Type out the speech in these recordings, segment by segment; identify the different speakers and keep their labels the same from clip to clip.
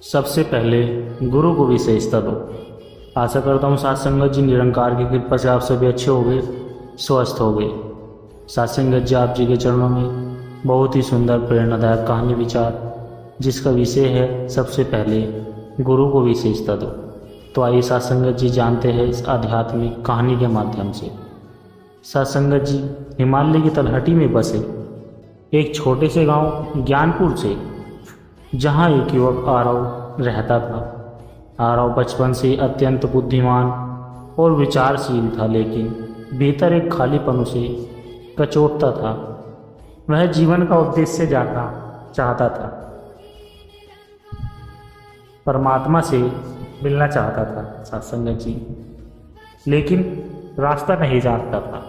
Speaker 1: सबसे पहले गुरु को विशेषता दो। आशा करता हूँ साथ संगत जी निरंकार की कृपा से आप सभी अच्छे हो गए, स्वस्थ हो गए। साथ संगत जी आप जी के चरणों में बहुत ही सुंदर प्रेरणादायक कहानी विचार, जिसका विषय है सबसे पहले गुरु को विशेषता दो। तो आइए साथ संगत जी जानते हैं इस आध्यात्मिक कहानी के माध्यम से। साथ संगत जी हिमालय की तलहटी में बसे एक छोटे से गांव ज्ञानपुर से, जहां एक युवक आरव रहता था। आरव बचपन से अत्यंत बुद्धिमान और विचारशील था, लेकिन भीतर एक खालीपन उसे कचोटता था। वह जीवन का उद्देश्य जानना चाहता था, परमात्मा से मिलना चाहता था सत्संग जी, लेकिन रास्ता नहीं जानता था।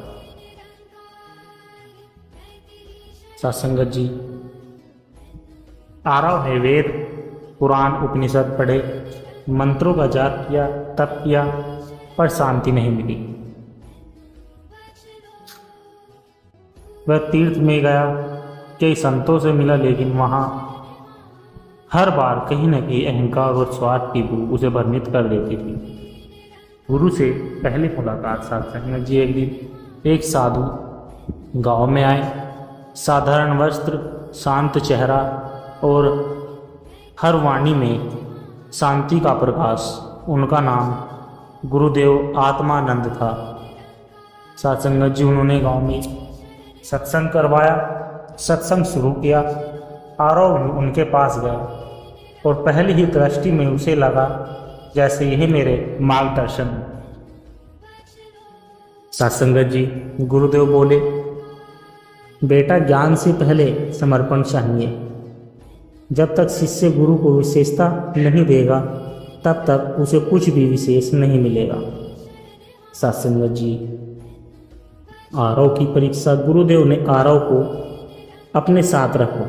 Speaker 1: सत्संग जी आरव ने वेद पुराण उपनिषद पढ़े, मंत्रों का जाप किया, तप किया, पर शांति नहीं मिली। वह तीर्थ में गया, कई संतों से मिला, लेकिन वहां हर बार कहीं न कहीं अहंकार और स्वार्थ की बू उसे भ्रमित कर देती थी। गुरु से पहली मुलाकात सत्संग जी एक दिन एक साधु गांव में आए। साधारण वस्त्र, शांत चेहरा और हर वाणी में शांति का प्रकाश। उनका नाम गुरुदेव आत्मानंद था। सत्संग जी उन्होंने गांव में सत्संग करवाया, सत्संग शुरू किया। आरव उनके पास गया और पहली ही दृष्टि में उसे लगा जैसे यही मेरे मार्गदर्शन। सत्संग जी गुरुदेव बोले, बेटा ज्ञान से पहले समर्पण चाहिए। जब तक शिष्य गुरु को विशेषता नहीं देगा, तब तक उसे कुछ भी विशेष नहीं मिलेगा। सत्संग जी आरव की परीक्षा। गुरुदेव ने आरव को अपने साथ रखा,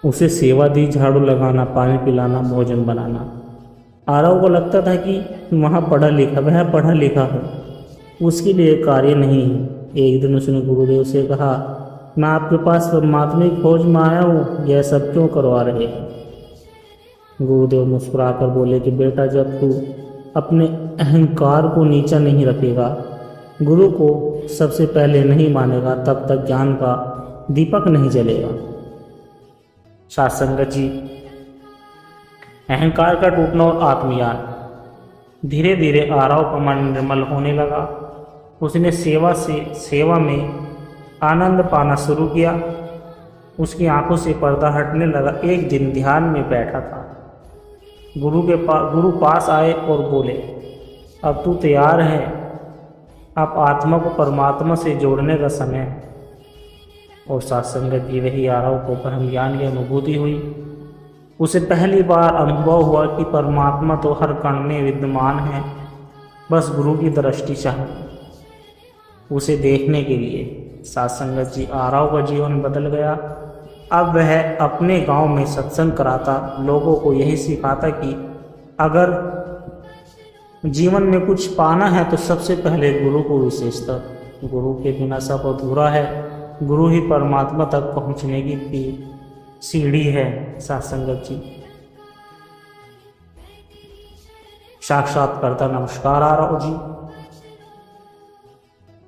Speaker 1: उसे सेवा दी, झाड़ू लगाना, पानी पिलाना, भोजन बनाना। आरव को लगता था कि वह पढ़ा लिखा है, उसके लिए कार्य नहीं है। एक दिन उसने गुरुदेव से कहा, मैं आपके पास परमात्मा की खोज में आया हूँ, यह सब क्यों करवा रहे हैं? गुरुदेव मुस्कुराकर बोले कि बेटा, जब तू अपने अहंकार को नीचा नहीं रखेगा, गुरु को सबसे पहले नहीं मानेगा, तब तक ज्ञान का दीपक नहीं जलेगा। सत्संग जी अहंकार का टूटना और आत्मज्ञान। धीरे धीरे आरव का मन निर्मल होने लगा। उसने सेवा में आनंद पाना शुरू किया। उसकी आंखों से पर्दा हटने लगा। एक दिन ध्यान में बैठा था। गुरु पास आए और बोले, अब तू तैयार है, अब आत्मा को परमात्मा से जोड़ने का समय है। और सत्संग जी वही आरव को ब्रह्म ज्ञान की अनुभूति हुई। उसे पहली बार अनुभव हुआ कि परमात्मा तो हर कण में विद्यमान है, बस गुरु की दृष्टि चाहिए उसे देखने के लिए। सत्संग जी आरव का जीवन बदल गया। अब वह अपने गांव में सत्संग कराता, लोगों को यही सिखाता कि अगर जीवन में कुछ पाना है तो सबसे पहले गुरु को विशेषता। गुरु के बिना सब अधूरा है। गुरु ही परमात्मा तक पहुंचने की सीढ़ी है। सत्संग जी साक्षात्कारता। नमस्कार आरव जी,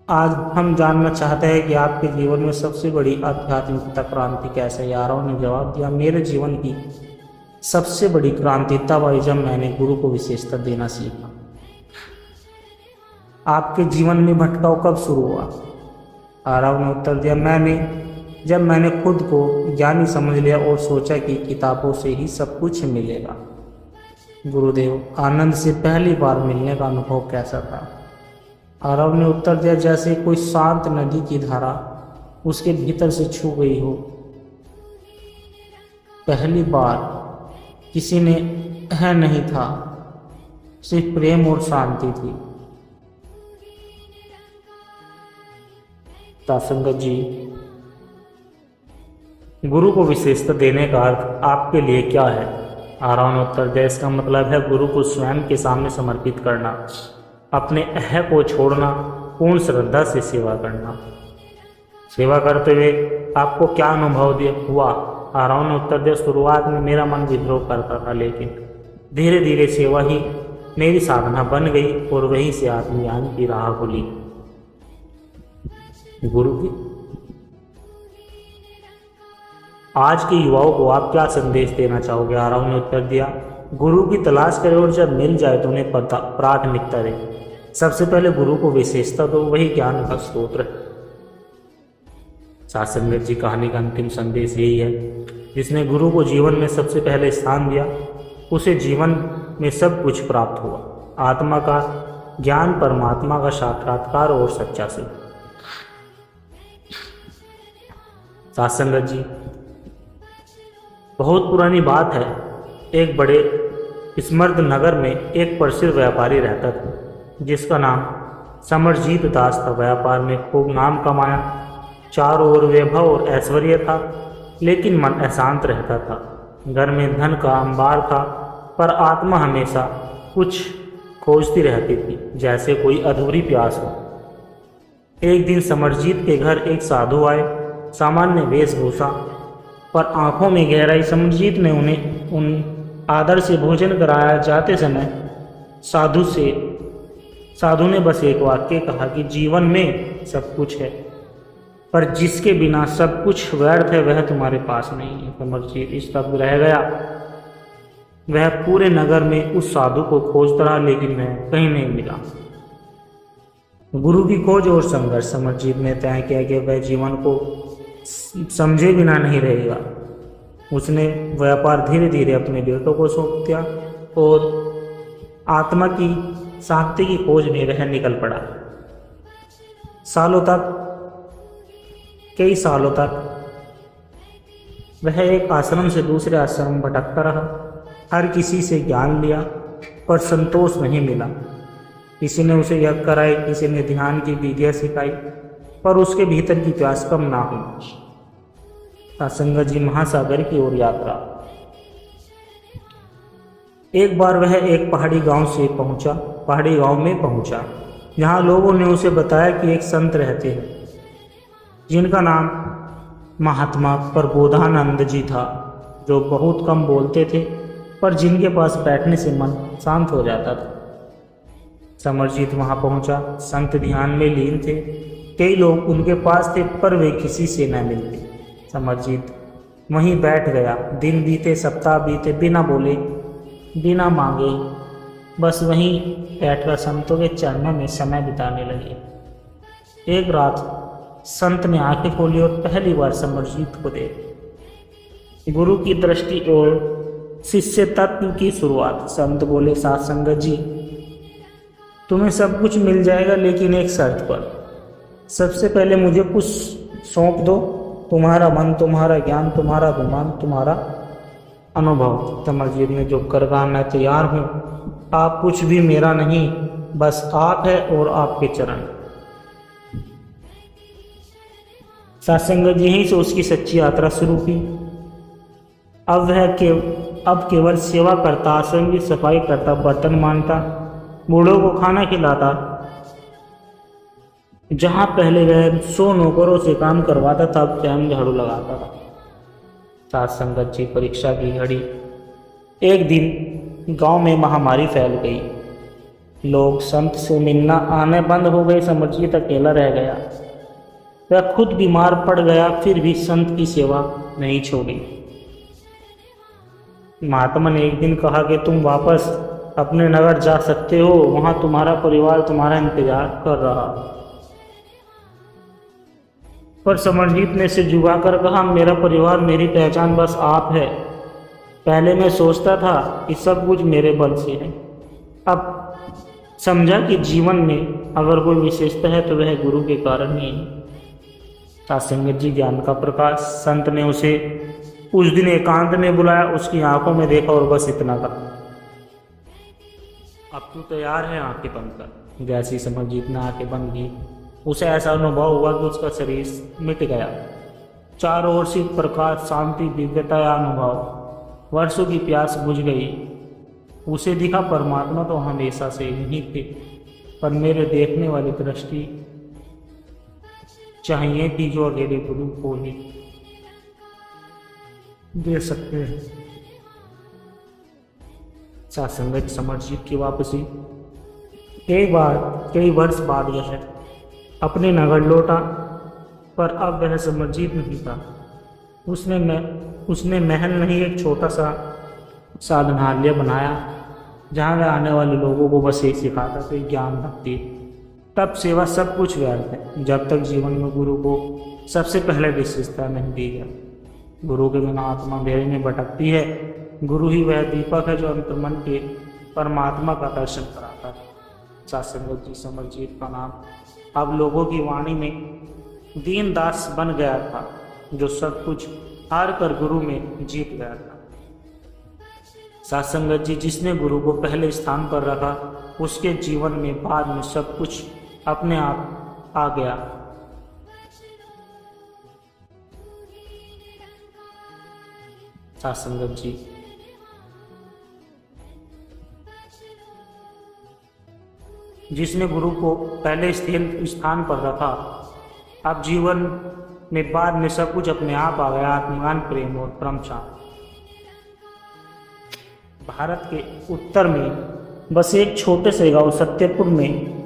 Speaker 1: आज हम जानना चाहते हैं कि आपके जीवन में सबसे बड़ी आध्यात्मिकता क्रांति कैसे है? आरव ने जवाब दिया, मेरे जीवन की सबसे बड़ी क्रांति तब आई जब मैंने गुरु को विशेषता देना सीखा। आपके जीवन में भटकाव कब शुरू हुआ? आरव ने उत्तर दिया, जब मैंने खुद को ज्ञानी समझ लिया और सोचा कि किताबों से ही सब कुछ मिलेगा। गुरुदेव आनंद से पहली बार मिलने का अनुभव कैसा था? आरव ने उत्तर दिया, जैसे कोई शांत नदी की धारा उसके भीतर से छू गई हो। पहली बार किसी ने नहीं था, सिर्फ प्रेम और शांति थी। सत्संग जी गुरु को विशेषता देने का अर्थ आपके लिए क्या है? आरव ने उत्तर दिया, इसका मतलब है गुरु को स्वयं के सामने समर्पित करना, अपने अह को छोड़ना, पूर्ण श्रद्धा से सेवा करना। सेवा करते हुए आपको क्या अनुभव हुआ? आराव ने उत्तर दिया, शुरुआत में मेरा मन विद्रोह करता था, लेकिन धीरे धीरे सेवा ही मेरी साधना बन गई और वहीं से आत्मज्ञान की राह खुली। गुरु की आज के युवाओं को आप क्या संदेश देना चाहोगे? आराव ने उत्तर दिया, गुरु की तलाश करें और जब मिल जाए तो उन्हें प्राथमिकता दें। सबसे पहले गुरु को विशेषता दो, वही ज्ञान का स्रोत है। साथ संगत जी, कहानी का अंतिम संदेश यही है, जिसने गुरु को जीवन में सबसे पहले स्थान दिया उसे जीवन में सब कुछ प्राप्त हुआ। आत्मा का ज्ञान, परमात्मा का साक्षात्कार और सच्चा से। साथ संगत जी, बहुत पुरानी बात है, एक बड़े स्मर्द नगर में एक प्रसिद्ध व्यापारी रहता था जिसका नाम समरजीत दास था। व्यापार में खूब नाम कमाया, चारों ओर वैभव और ऐश्वर्य था, लेकिन मन अशांत रहता था। घर में धन का अंबार था, पर आत्मा हमेशा कुछ खोजती रहती थी, जैसे कोई अधूरी प्यास हो। एक दिन समरजीत के घर एक साधु आए, सामान्य वेशभूषा पर आंखों में गहराई। समरजीत ने उन आदर से भोजन कराया। जाते समय साधु ने बस एक वाक्य कहा कि जीवन में सब कुछ है, पर जिसके बिना सब कुछ व्यर्थ है वह तुम्हारे पास नहीं है। समरजीत स्तब्ध रह गया। वह पूरे नगर में उस साधु को खोजता रहा, लेकिन वह कहीं नहीं मिला। गुरु की खोज और संघर्ष। समरजीत ने तय किया कि वह जीवन को समझे बिना नहीं रहेगा। उसने व्यापार धीरे धीरे अपने बेटों को सौंप दिया और आत्मा की शांति की खोज में वह निकल पड़ा। कई सालों तक वह एक आश्रम से दूसरे आश्रम भटकता रहा। हर किसी से ज्ञान लिया, पर संतोष नहीं मिला। किसी ने उसे यज्ञ कराए, किसी ने ध्यान की विधियां सिखाई, पर उसके भीतर की प्यास कम ना हुई। संगत जी, महासागर की ओर यात्रा। एक बार वह एक पहाड़ी गांव में पहुंचा, जहां लोगों ने उसे बताया कि एक संत रहते हैं जिनका नाम महात्मा प्रबोधानंद जी था, जो बहुत कम बोलते थे, पर जिनके पास बैठने से मन शांत हो जाता था। समरजीत वहां पहुंचा। संत ध्यान में लीन थे। कई लोग उनके पास थे, पर वे किसी से न मिलते। समरजीत वहीं बैठ गया। दिन बीते, सप्ताह बीते, बिना बोले बिना मांगे बस वहीं बैठकर संतों के चरणों में समय बिताने लगे। एक रात संत ने आंखें खोली और पहली बार समरजीत को देखा। गुरु की दृष्टि और शिष्य तत्व की शुरुआत। संत बोले, साथ संगत जी, तुम्हें सब कुछ मिल जाएगा, लेकिन एक शर्त पर। सबसे पहले मुझे कुछ सौंप दो, तुम्हारा मन, तुम्हारा ज्ञान, तुम्हारा अभिमान, तुम्हारा अनुभव। समरजीत ने जो कर कहा, मैं तैयार हूँ। आप कुछ भी मेरा नहीं, बस आप है और आपके चरण। सत्संग यहीं से उसकी सच्ची यात्रा शुरू की। अब केवल सेवा करता, आश्रम की सफाई करता, बर्तन मांजता, बूढ़ों को खाना खिलाता। जहां पहले वह 100 नौकरों से काम करवाता था, अब स्वयं झाड़ू लगाता था। साथ संगत जी, परीक्षा की घड़ी। एक दिन गांव में महामारी फैल गई। लोग संत से मिलना आने बंद हो गए। समरजीत अकेला रह गया। वह खुद बीमार पड़ गया, फिर भी संत की सेवा नहीं छोड़ी। महात्मा ने एक दिन कहा कि तुम वापस अपने नगर जा सकते हो, वहां तुम्हारा परिवार तुम्हारा इंतजार कर रहा। पर समरजीत ने सिर झुकाकर कहा, मेरा परिवार, मेरी पहचान बस आप है। पहले मैं सोचता था कि सब कुछ मेरे बल से है। अब समझा कि जीवन में अगर कोई विशेषता है तो वह गुरु के कारण ही है। सत्संग जी, ज्ञान का प्रकाश। संत ने उसे उस दिन एकांत में बुलाया, उसकी आंखों में देखा और बस इतना कहा, अब तू तैयार है आंखें बंद कर। जैसी समरजीत ने आंखें बंद की, उसे ऐसा अनुभव हुआ कि उसका शरीर मिट गया। चारों ओर से प्रकाश, शांति, दिव्यता या अनुभव। वर्षों की प्यास बुझ गई। उसे दिखा परमात्मा तो हमेशा से यहीं थे, पर मेरे देखने वाली दृष्टि चाहिए थी जो अकेले गुरु को ही। दे सकते हैं। सासंगत समरजीत की वापसी। कई वर्ष बाद यह अपने नगर लौटा, पर अब वह समरजीत नहीं था। उसने महल नहीं, एक छोटा सा साधनालय बनाया, जहाँ वह आने वाले लोगों को बस एक सिखाता था, ज्ञान भक्ति। तब सेवा सब कुछ व्यर्थ है, जब तक जीवन में गुरु को सबसे पहले विशेषता नहीं दी जाए। गुरु के बिना आत्मा अंधेरे में भटकती है। गुरु ही वह दीपक है जो अंतर्मन के परमात्मा का दर्शन कराता है। सासंगत जी समरजीत का नाम अब लोगों की वाणी में दीन दास बन गया था, जो सब कुछ हार कर गुरु में जीत गया था। सासंगत जी जिसने गुरु को पहले स्थान पर रखा, उसके जीवन में बाद में सब कुछ अपने आप आ गया। सासंगत जी जिसने गुरु को पहले स्थान पर रखा, अब जीवन में बाद में सब कुछ अपने आप आ गया। आत्मज्ञान, प्रेम और परम शांति। भारत के उत्तर में बस एक छोटे से गांव सत्यपुर में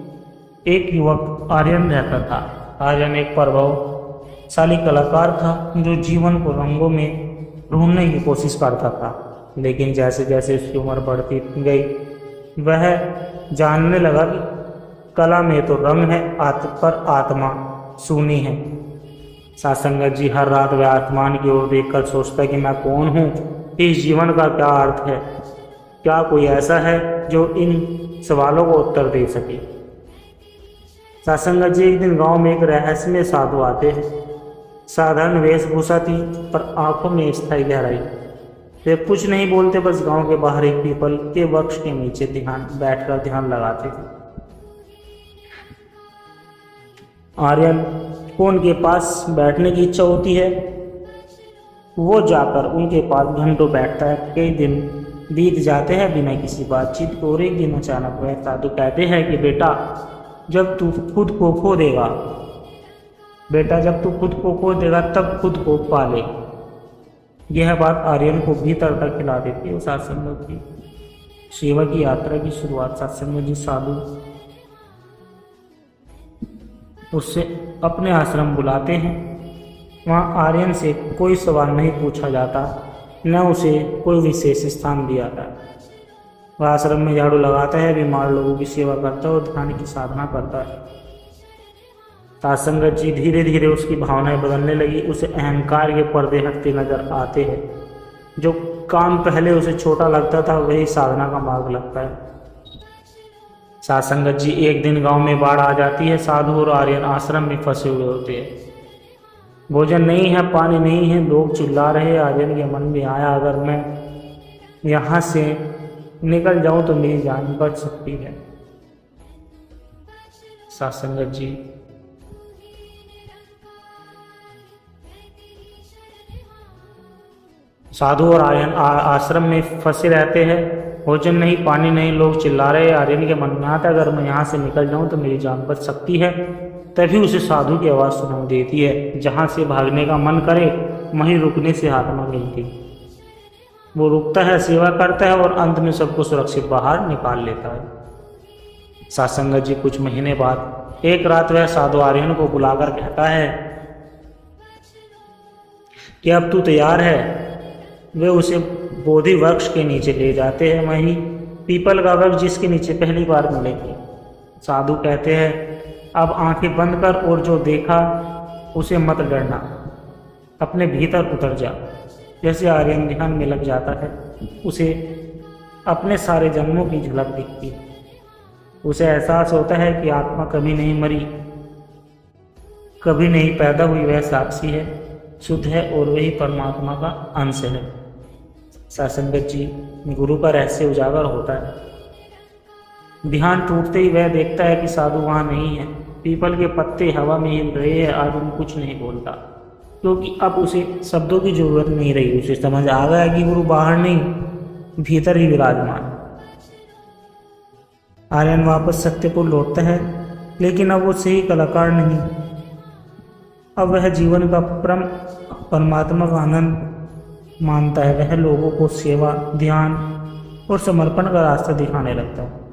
Speaker 1: एक युवक आर्यन रहता था। आर्यन एक प्रभावशाली कलाकार था, जो जीवन को रंगों में ढूंढने की कोशिश करता था। लेकिन जैसे जैसे उसकी उम्र बढ़ती गई, वह जानने लगा कि कला में तो रंग है, पर आत्मा सूनी है। सासंगत जी हर रात वह आसमान की ओर देखकर सोचता कि मैं कौन हूँ, इस जीवन का क्या अर्थ है, क्या कोई ऐसा है जो इन सवालों को उत्तर दे सके। सासंगत जी एक दिन गांव में एक रहस्यमय साधु आते हैं। साधारण वेशभूषा थी, पर आंखों में स्थायी गहराई। वे कुछ नहीं बोलते, बस गांव के बाहर एक पीपल के वृक्ष के नीचे बैठकर ध्यान लगाते थे। आर्यन को उनके पास बैठने की इच्छा होती है। वो जाकर उनके पास घंटों बैठता है। कई दिन बीत जाते हैं बिना किसी बातचीत के, और एक दिन अचानक वह साधु कहते हैं कि बेटा जब तू खुद को खो देगा तब खुद को पाले। यह बात आर्यन को भीतर तक खिला देती है। सासंगत की सेवा की यात्रा की शुरुआत। सासंगत जी साधु उससे अपने आश्रम बुलाते हैं। वहाँ आर्यन से कोई सवाल नहीं पूछा जाता, न उसे कोई विशेष स्थान दिया जाता। वह आश्रम में झाड़ू लगाता है, बीमार लोगों की सेवा करता है और ध्यान की साधना करता है। सासंगत जी धीरे धीरे उसकी भावनाएं बदलने लगी। उसे अहंकार के पर्दे हटते नजर आते हैं। जो काम पहले उसे छोटा लगता था, वही साधना का मार्ग लगता है। सासंगत जी एक दिन गांव में बाढ़ आ जाती है। साधु और आर्यन आश्रम में फंसे हुए होते हैं। भोजन नहीं है, पानी नहीं है, लोग चिल्ला रहे हैं। आर्यन के मन में आया, अगर मैं यहाँ से निकल जाऊं तो मेरी जान बच सकती है। सासंगत जी साधु और आर्यन आश्रम में फंसे रहते हैं। भोजन नहीं, पानी नहीं, लोग चिल्ला रहे हैं। आर्यन के मन में आता, अगर मैं यहाँ से निकल जाऊं तो मेरी जान बच सकती है। तभी उसे साधु की आवाज़ सुनाई देती है। जहाँ से भागने का मन करे, वहीं रुकने से आत्मा मिलती। वो रुकता है, सेवा करता है और अंत में सबको सुरक्षित बाहर निकाल लेता है। सासंगत जी कुछ महीने बाद एक रात वह साधु आर्यन को बुलाकर कहता है कि अब तू तैयार है। वे उसे बोधि वृक्ष के नीचे ले जाते हैं, वहीं पीपल का वृक्ष जिसके नीचे पहली बार मिले थे। साधु कहते हैं, अब आंखें बंद कर और जो देखा उसे मत डरना, अपने भीतर उतर जा। जैसे आर्यन ध्यान में लग जाता है, उसे अपने सारे जन्मों की झलक दिखती है। उसे एहसास होता है कि आत्मा कभी नहीं मरी, कभी नहीं पैदा हुई, वह साक्षी है, शुद्ध है और वही परमात्मा का अंश है। सासंगत जी गुरु का रहस्य उजागर होता है। ध्यान टूटते ही वह देखता है कि साधु वहाँ नहीं है। पीपल के पत्ते हवा में हिल रहे हैं। आर्यन कुछ नहीं बोलता, क्योंकि अब उसे शब्दों की जरूरत नहीं रही। उसे समझ आ गया कि गुरु बाहर नहीं, भीतर ही विराजमान। आर्यन वापस सत्यपुर लौटता है, लेकिन अब वो सही कलाकार नहीं। अब वह जीवन का परमात्मा का आनंद
Speaker 2: मानता है वह लोगों को सेवा, ध्यान और समर्पण का रास्ता दिखाने लगता है।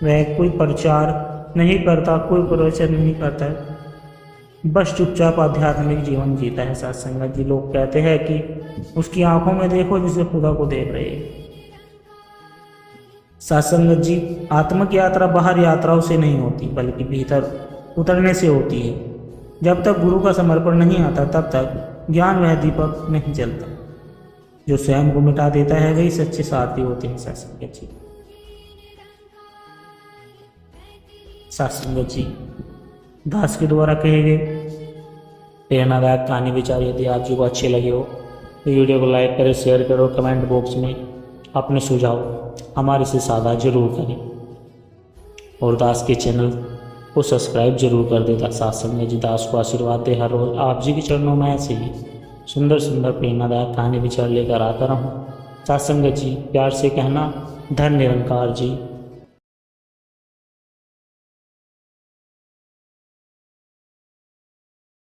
Speaker 2: वह कोई प्रचार नहीं करता, कोई प्रवचन नहीं करता है, बस चुपचाप आध्यात्मिक जीवन जीता है। सत्संगत जी, लोग कहते हैं कि उसकी आंखों में देखो जिसे खुदा को देख रहे हैं। सत्संगत जी, आत्मिक यात्रा बाहर यात्राओं से नहीं होती बल्कि भीतर उतरने से होती है। जब तक गुरु का समर्पण नहीं आता तब तक ज्ञान वह दीपक नहीं जलता। जो स्वयं को मिटा देता है वही सच्चे साथी होते हैं। सत्संगत जी, सत्संगत जी, दास के द्वारा कहे गए प्रेरणादायक कहानी विचार यदि आप जी को अच्छे लगे हो तो वीडियो को लाइक करें, शेयर करो, कमेंट बॉक्स में अपने सुझाव हमारे से साझा जरूर करें और दास के चैनल को सब्सक्राइब जरूर कर देता। सत्संगत जी, दास को आशीर्वाद दे हर रोज आप जी के चरणों में ऐसे ही सुंदर सुंदर प्रेरणादायक कहानी विचार लेकर आता रहूं। सत्संगत जी, प्यार से कहना धन निरंकार जी।